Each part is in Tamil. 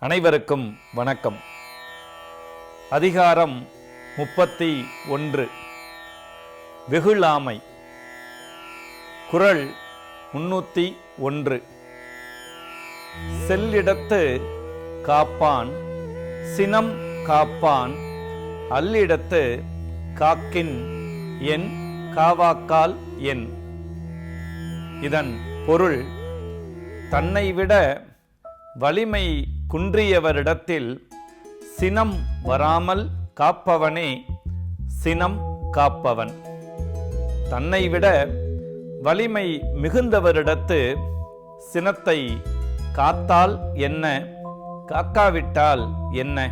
அனைவருக்கும் வணக்கம். அதிகாரம் 31 வெகுளாமை. குறள் 301. செல்லிடத்து காப்பான் சினம் காப்பான் அல்லிடத்து காக்கின் என் காவாக்கால் என். இதன் பொருள், தன்னை விட வலிமை குன்றியவரிடத்தில் சினம் வராமல் காப்பவனே சினம் காப்பவன். தன்னை விட வலிமை மிகுந்தவரிடத்து சினத்தை காத்தால் என்ன, காக்காவிட்டால் என்ன?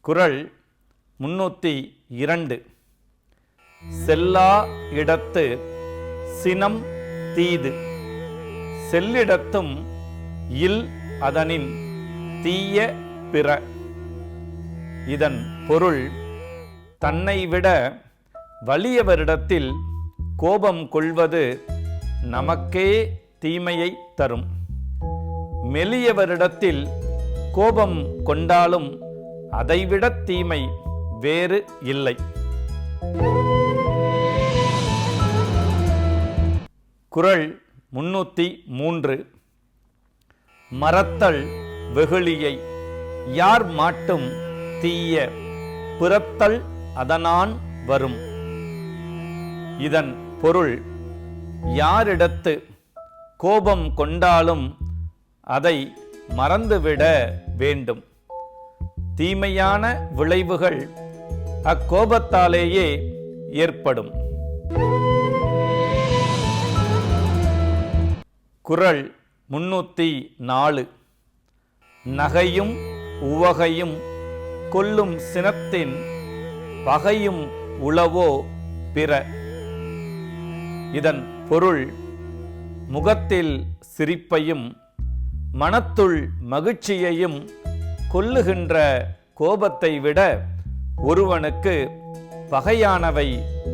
குறள் 302. செல்லா இடத்து சினம் தீது, செல்லிடத்தும் இல் அதனின் தீய பிற. இதன் பொருள், தன்னை விட வலியவரிடத்தில் கோபம் கொள்வது நமக்கே தீமையை தரும். மெலியவரிடத்தில் கோபம் கொண்டாலும் அதைவிட தீமை வேறு இல்லை. குறள் 303. மறத்தல் வெகுளியை யார் மாட்டும் தீய புறத்தல் அதனான் வரும். இதன் பொருள், யாரிடத்து கோபம் கொண்டாலும் அதை மறந்துவிட வேண்டும். தீமையான விளைவுகள் அக்கோபத்தாலேயே ஏற்படும். குறள் 304. நகையும் உவகையும் கொல்லும் சினத்தின் பகையும் உளவோ பிற. இதன் பொருள், முகத்தில் சிரிப்பையும் மனத்துள் மகிழ்ச்சியையும் கொல்லுகின்ற கோபத்தை விட ஒருவனுக்கு பகையானவை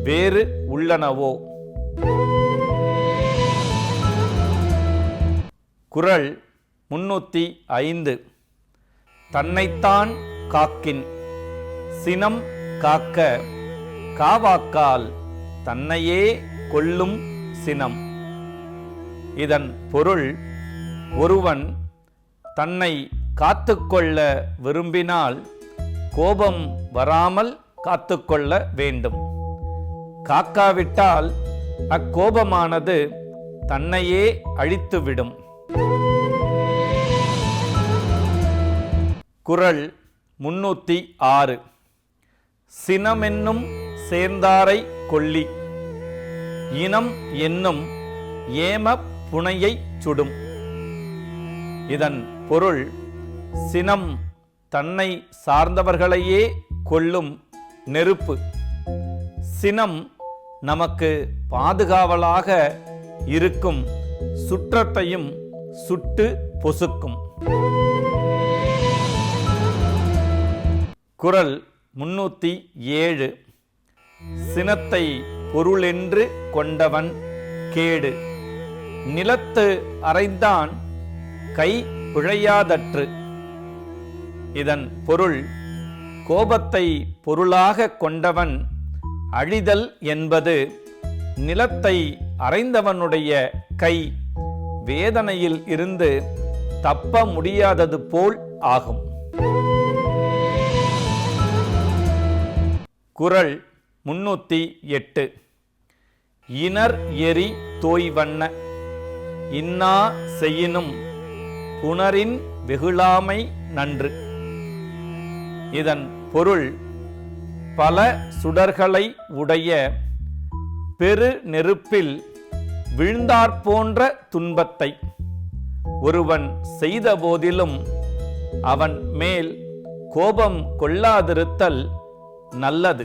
வேறு உள்ளனவோ? குறள் 305. தன்னைத்தான் காக்கின் சினம் காக்க காவாக்கால் தன்னையே கொல்லும் சினம். இதன் பொருள், ஒருவன் தன்னை காத்துக்கொள்ள விரும்பினால் கோபம் வராமல் காத்துக்கொள்ள வேண்டும். காக்காவிட்டால் அக்கோபமானது தன்னையே அழித்துவிடும். குறள் 306. சினமென்னும் சேர்ந்தாரை கொல்லி இனம் என்னும் ஏம புனையை சுடும். இதன் பொருள், சினம் தன்னை சார்ந்தவர்களையே கொல்லும் நெருப்பு. சினம் நமக்கு பாதுகாவலாக இருக்கும் சுற்றத்தையும் சுட்டு பொசுக்கும். குறள் 307. சினத்தை பொருளென்று கொண்டவன் கேடு நிலத்து அறைந்தான் கை பிழையாதற்று. இதன் பொருள், கோபத்தை பொருளாக கொண்டவன் அழிதல் என்பது நிலத்தை அறைந்தவனுடைய கை வேதனையில் இருந்து தப்ப முடியாதது போல் ஆகும். குறள் 308. இனர் எரி தோய்வண்ண இன்னா செய்யினும் புணரின் வெகுளாமை நன்று. இதன் பொருள், பல சுடர்களை உடைய பெரு நெருப்பில் விழுந்தாற்போன்ற துன்பத்தை ஒருவன் செய்த போதிலும் அவன் மேல் கோபம் கொள்ளாதிருத்தல் நல்லது.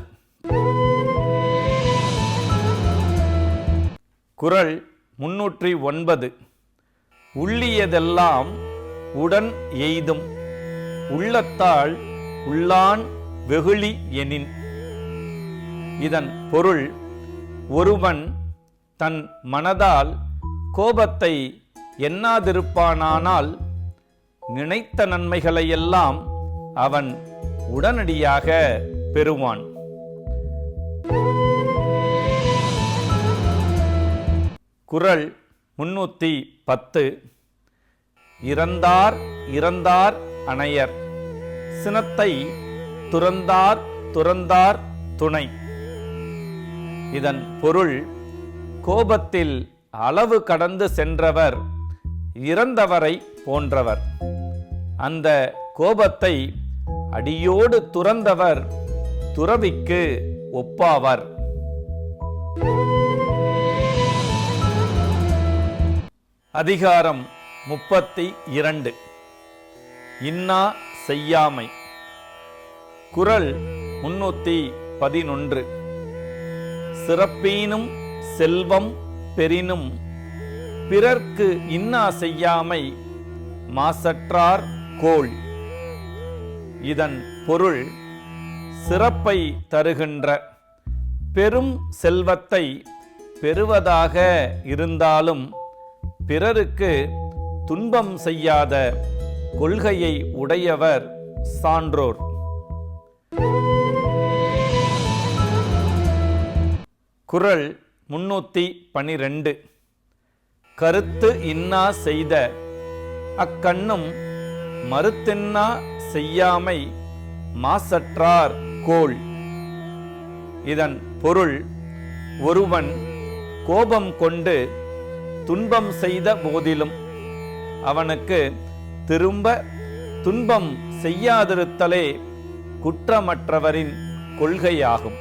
குறள் 309. உள்ளியதெல்லாம் உடன் எய்தும் உள்ளத்தால் உள்ளான் வெகுளி எனின். இதன் பொருள், ஒருவன் தன் மனதால் கோபத்தை எண்ணாதிருப்பானானால் நினைத்த நன்மைகளையெல்லாம் அவன் உடனடியாக பெறுவான். குறள் 310. இறந்தார் இறந்தார் அணையர், சினத்தை துறந்தார் துறந்தார் துணை. இதன் பொருள், கோபத்தில் அளவு கடந்து சென்றவர் இறந்தவரை போன்றவர். அந்த கோபத்தை அடியோடு துறந்தவர் துறவிக்கு ஒப்பாவர். அதிகாரம் 32. இன்னா செய்யாமை. குறள் 311. சிறப்பீனும் செல்வம் பெறினும் பிறர்க்கு இன்னா செய்யாமை மாசற்றார் கோள். இதன் பொருள், சிறப்பை தருகின்ற பெரும் செல்வத்தை பெறுவதாக இருந்தாலும் பிறருக்கு துன்பம் செய்யாத கொள்கையை உடையவர் சான்றோர். குறள் 312. கருத்து இன்னா செய்த அக்கண்ணும் மறுத்தின்னா செய்யாமை மாசற்றார் கோள். இதன் பொருள், ஒருவன் கோபம் கொண்டு துன்பம் செய்த போதிலும் அவனுக்கு திரும்ப துன்பம் செய்யாதிருத்தலே குற்றமற்றவரின் கொள்கையாகும்.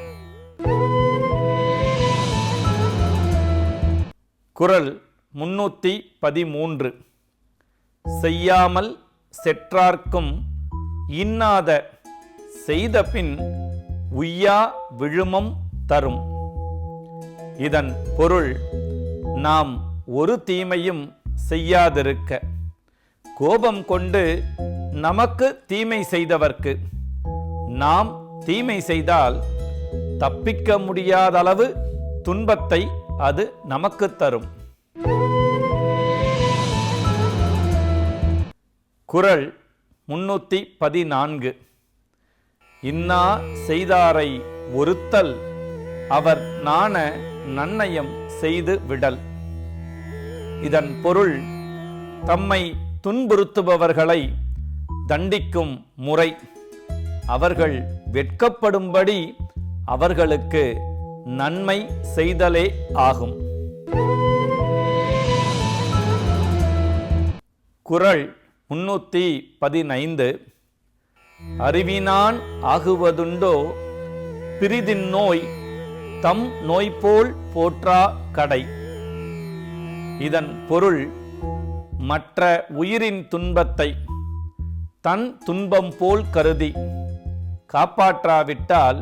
குறள் 313. செய்யாமல் செற்றார்க்கும் இன்னாத செய்தபின் உய்யா விழுமம் தரும். இதன் பொருள், நாம் ஒரு தீமையும் செய்யாதிருக்க கோபம் கொண்டு நமக்கு தீமை செய்தவர்க்கு நாம் தீமை செய்தால் தப்பிக்க முடியாத அளவு துன்பத்தை அது நமக்கு தரும். குறள் 314. இன்னா செய்தாரை ஒருத்தல் அவர் நாண நன்னயம் செய்து விடல். இதன் பொருள், தம்மை துன்புறுத்துபவர்களை தண்டிக்கும் முறை அவர்கள் வெட்கப்படும்படி அவர்களுக்கு நன்மை செய்தலே ஆகும். குறள் 315. அறிவினான் ஆகுவதுண்டோ பிரிதின் நோய் தம் நோய்போல் போற்றா கடை. இதன் பொருள், மற்ற உயிரின் துன்பத்தை தன் துன்பம் போல் கருதி காப்பாற்றாவிட்டால்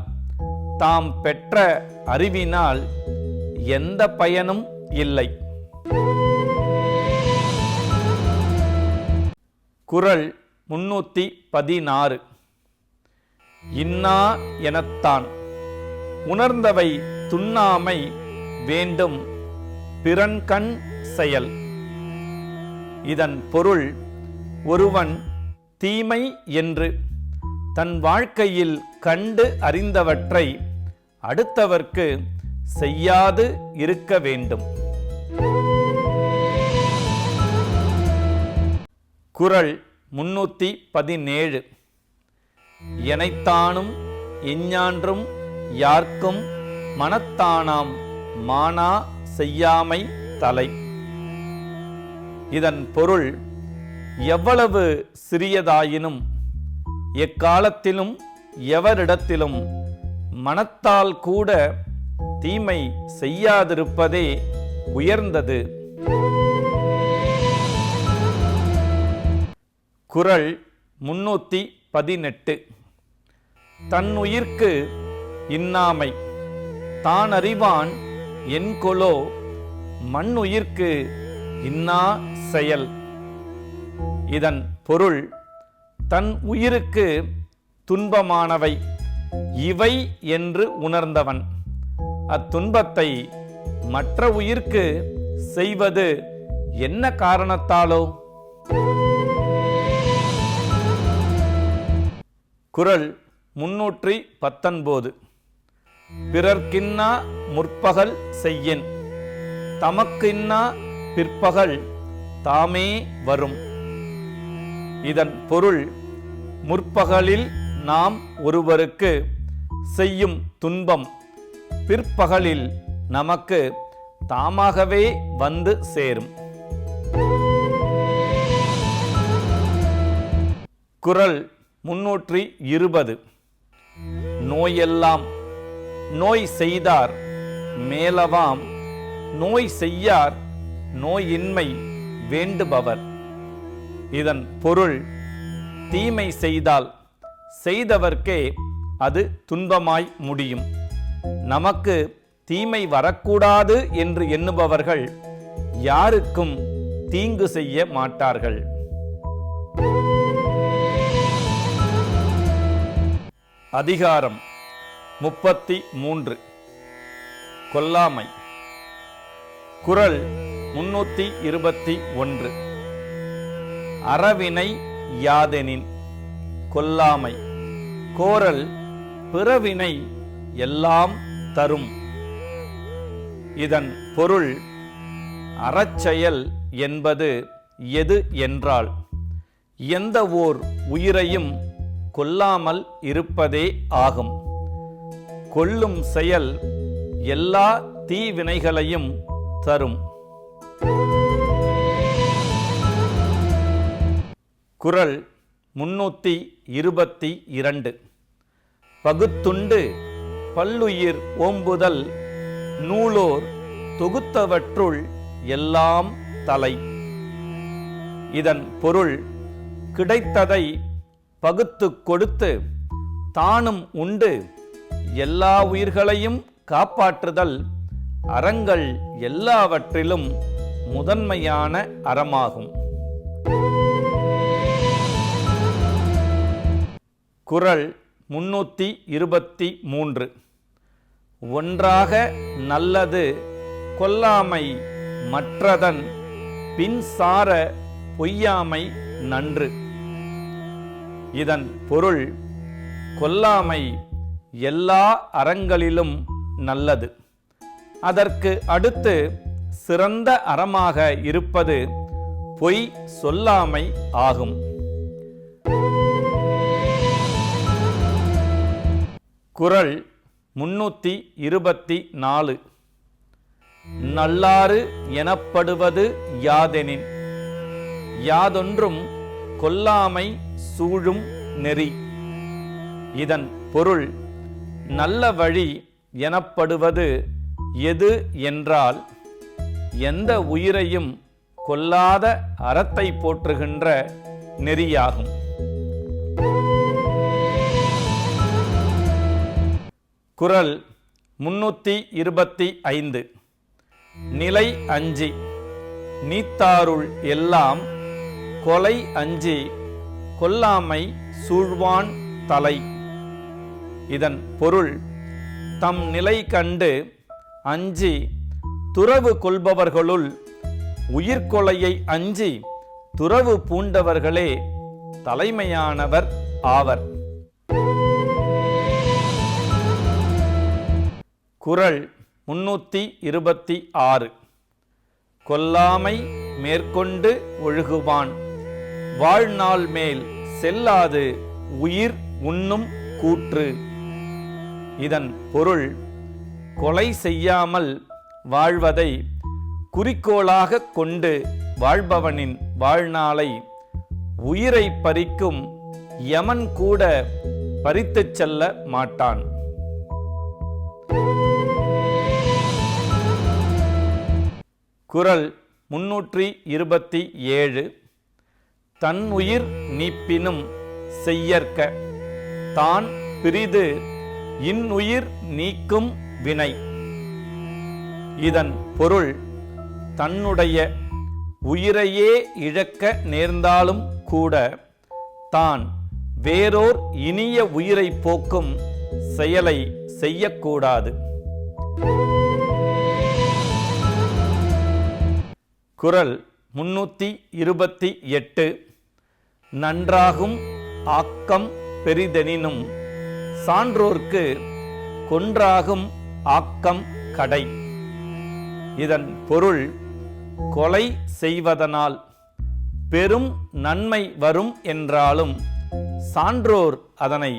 தாம் பெற்ற அறிவினால் எந்த பயனும் இல்லை. குறள் 316. இன்னா எனத்தான் உணர்ந்தவை துண்ணாமை வேண்டும் பிறன்கண் செயல். இதன் பொருள், ஒருவன் தீமை என்று தன் வாழ்க்கையில் கண்டு அறிந்தவற்றை அடுத்தவர்க்கு செய்யாது இருக்க வேண்டும். குறள் 317. எனைத்தானும் எஞ்ஞான்றும் யார்க்கும் மனத்தானாம் மானா செய்யாமை தலை. இதன் பொருள், எவ்வளவு சிறியதாயினும் எக்காலத்திலும் எவரிடத்திலும் மனத்தால் கூட தீமை செய்யாதிருப்பதே உயர்ந்தது. குறள் 318. தன்னுயிர்க்கு இன்னாமை தான் அறிவான் என்கொலோ மண்ணுயிர்க்கு இன்னா செயல். இதன் பொருள், தன் உயிருக்கு துன்பமானவை இவை என்று உணர்ந்தவன் அத்துன்பத்தை மற்ற உயிர்க்கு செய்வது என்ன காரணத்தாலோ? குறள் 319. பிறர்க்கின்னா முற்பகல் செய்யின், தமக்கின்னா பிற்பகல் தாமே வரும். இதன் பொருள், முற்பகலில் நாம் ஒருவருக்கு செய்யும் துன்பம் பிற்பகலில் நமக்கு தாமாகவே வந்து சேரும். குறள் 320. நோயெல்லாம் நோய் செய்தார் மேலவாம், நோய் செய்யார் நோயின்மை வேண்டுபவர். இதன் பொருள், தீமை செய்தால் செய்தவர்க்கே அது துன்பமாய் முடியும். நமக்கு தீமை வரக்கூடாது என்று எண்ணுபவர்கள் யாருக்கும் தீங்கு செய்ய மாட்டார்கள். அதிகாரம் 33. கொல்லாமை. குறள் 321. அறவினை யாதெனின் கொல்லாமை, கோரல் பிறவினை எல்லாம் தரும். இதன் பொருள், அறச்செயல் என்பது எது என்றால், எந்த ஓர் உயிரையும் கொல்லாமல் இருப்பதே ஆகும். கொல்லும் செயல் எல்லா தீவினைகளையும் தரும். குறள் 322. பகுத்துண்டு பல்லுயிர் ஓம்புதல் நூலோர் தொகுத்தவற்றுள் எல்லாம் தலை. இதன் பொருள், கிடைத்ததை பகுத்து கொடுத்து தானும் உண்டு எல்லா உயிர்களையும் காப்பாற்றுதல் அறங்கள் எல்லாவற்றிலும் முதன்மையான அறமாகும். குறள் 323. ஒன்றாக நல்லது கொல்லாமை மற்றதன் பின்சார பொய்யாமை நன்று. இதன் பொருள், கொல்லாமை எல்லா அறங்களிலும் நல்லது. அதற்கு அடுத்து சிறந்த அறமாக இருப்பது பொய் சொல்லாமை ஆகும். குறள் 324. நல்லாறு எனப்படுவது யாதெனின் யாதொன்றும் கொல்லாமை சூழும் நெறி. இதன் பொருள், நல்ல வழி எனப்படுவது எது என்றால், எந்த உயிரையும் கொல்லாத அறத்தை போற்றுகின்ற நெறியாகும். குறள் 325. நிலை அஞ்சி நீத்தாருள் எல்லாம் கொலை அஞ்சி கொல்லாமை சூழ்வான் தலை. இதன் பொருள், தம் நிலை கண்டு அஞ்சி துறவு கொள்பவர்களுள் உயிர்கொலையை அஞ்சி துறவு பூண்டவர்களே தலைமையானவர் ஆவர். குறள் 326. கொல்லாமை மேற்கொண்டு ஒழுகுவான் வாழ்நாள் மேல் செல்லாது உயிர் உண்ணும் கூற்று. இதன் பொருள், கொலை செய்யாமல் வாழ்வதை குறிக்கோளாக கொண்டு வாழ்பவனின் வாழ்நாளை உயிரை பறிக்கும் யமன் கூட பறித்துச் செல்ல மாட்டான். குறள் 327. தன் உயிர் நீப்பினும் செய்யற்க தான் பிறிது இன்னுயிர் நீக்கும் வினை. இதன் பொருள், தன்னுடைய உயிரையே இழக்க நேர்ந்தாலும் கூட தான் வேறோர் இனிய உயிரை போக்கும் செயலை செய்யக்கூடாது. குறள் 328 நன்றாகும் ஆக்கம் பெரிதெனினும் சான்றோர்க்கு கொன்றாகும் ஆக்கம் கடை. இதன் பொருள், கொலை செய்வதனால் பெரும் நன்மை வரும் என்றாலும் சான்றோர் அதனை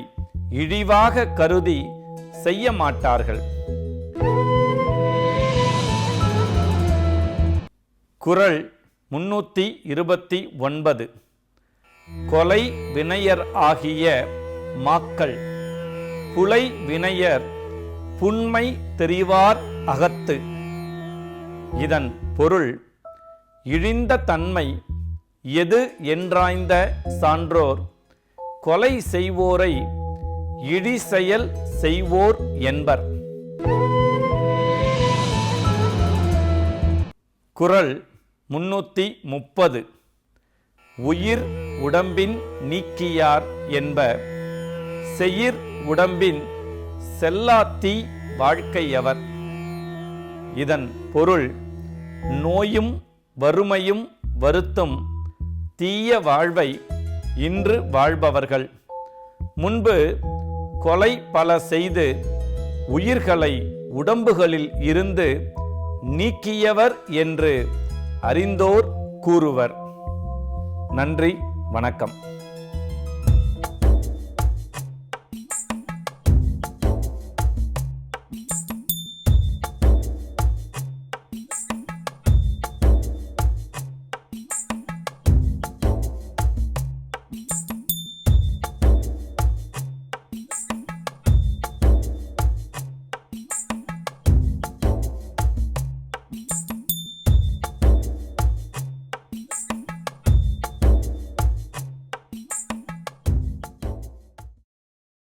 இழிவாக கருதி செய்ய மாட்டார்கள். குறள் 329 கொலை வினையர் ஆகிய மாக்கள் புலை வினையர் புன்மை தெரிவார் அகத்து. இதன் பொருள், இழிந்த தன்மை எது என்றாய்ந்த சான்றோர் கொலை செய்வோரை இழி செயல் செய்வோர் என்பர். குறள் 330 உயிர் உடம்பின் நீக்கியார் என்ப செயிர் உடம்பின் செல்லாத்தீ வாழ்க்கையவர். இதன் பொருள், நோயும் வறுமையும் வருத்தும் தீய வாழ்வை இன்று வாழ்பவர்கள் முன்பு கொலை பல செய்து உயிர்களை உடம்புகளில் இருந்து நீக்கியவர் என்று அறிந்தோர் கூறுவர். நன்றி, வணக்கம்.